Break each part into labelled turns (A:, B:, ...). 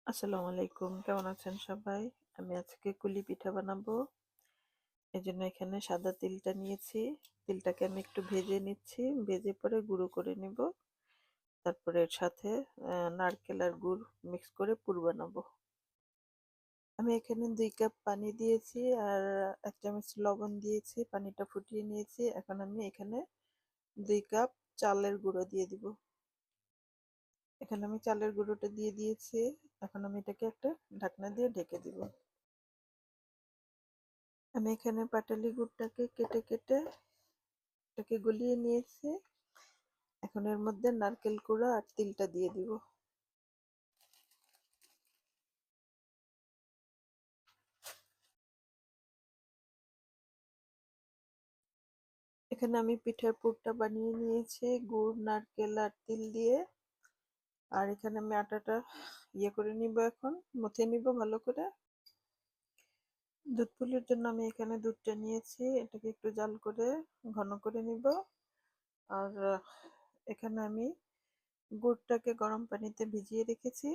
A: আসসালামু আলাইকুম। কেমন আছেন সবাই? আমি আজকে কুলি পিঠা বানাবো। এজন্য এখানে সাদা তিলটা নিয়েছি। তিলটাকে আমি একটু ভেজে নিচ্ছি। ভেজে পরে গুঁড়ো করে নিব। তারপরে এর সাথে নারকেল আর গুড় মিক্স করে পুর বানাবো। আমি এখানে ২ কাপ পানি দিয়েছি আর ১ চামচ লবণ দিয়েছি। পানিটা ফুটিয়ে নিয়েছি। এখন আমি এখানে ২ কাপ চালের গুঁড়ো দিয়ে দিব। এখানে আমি চালের গুঁড়োটা দিয়ে দিয়েছি। এখন আমি এটাকে একটা ঢাকনা দিয়ে ঢেকে দিব। আমি এখানে পাটালি গুড়টাকে কেটে এটাকে গলিয়ে নিয়েছি। এখন এর মধ্যে নারকেল কুড়া আর তিলটা দিয়ে দিব। এখানে আমি পিঠার পুরটা বানিয়ে নিয়েছি গুড়, নারকেল আর তিল দিয়ে। আর এখানে আমি আটাটা করে নিব, এখন মথে নিব ভালো করে। দুধ পুলির জন্য আমি এখানে দুধটা নিয়েছি, এটাকে একটু জাল করে ঘন করে নিব। আর এখানে আমি গুড়টাকে গরম পানিতে ভিজিয়ে রেখেছি।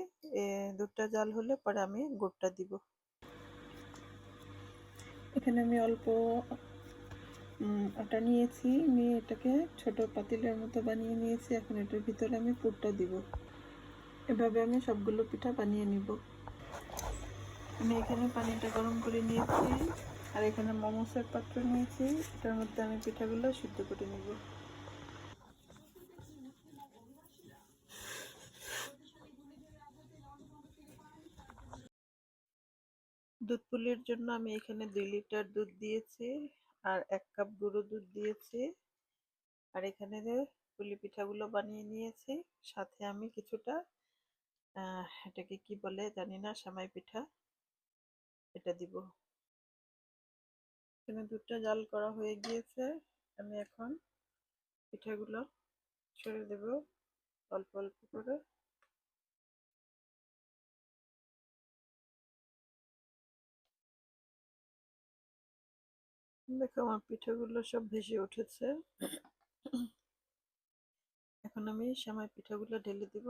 A: দুধটা জাল হলে পরে আমি গুড়টা দিব। এখানে আমি অল্প আটা নিয়েছি, নিয়ে এটাকে ছোট পাতিলের মতো বানিয়ে নিয়েছি। এখন এটার ভিতরে আমি পুরটা দিব। এভাবে আমি সবগুলো পিঠা বানিয়ে নিব। আমি এখানে পানিটা গরম করে নিয়েছি আর এখানে মোমোসের পাত্র নিয়েছি, এটার মধ্যে আমি পিঠাগুলো সিদ্ধ করে নিব। দুধ পুলির জন্য আমি এখানে ২ লিটার দুধ দিয়েছি আর ১ কাপ গুঁড়ো দুধ দিয়েছি। আর এখানে যে পুলি পিঠাগুলো বানিয়ে নিয়েছি, সাথে আমি কিছুটা এটাকে কি বলে জানি না, সেমাই পিঠা, এটা দিব। এখানে দুধটা জাল করা হয়ে গিয়েছে। আমি এখন পিঠাগুলো ছেড়ে দেব অল্প অল্প করে। দেখো আমার পিঠাগুলো সব ভেসে উঠেছে। এখন আমি সেমাই পিঠাগুলো ঢেলে দিব।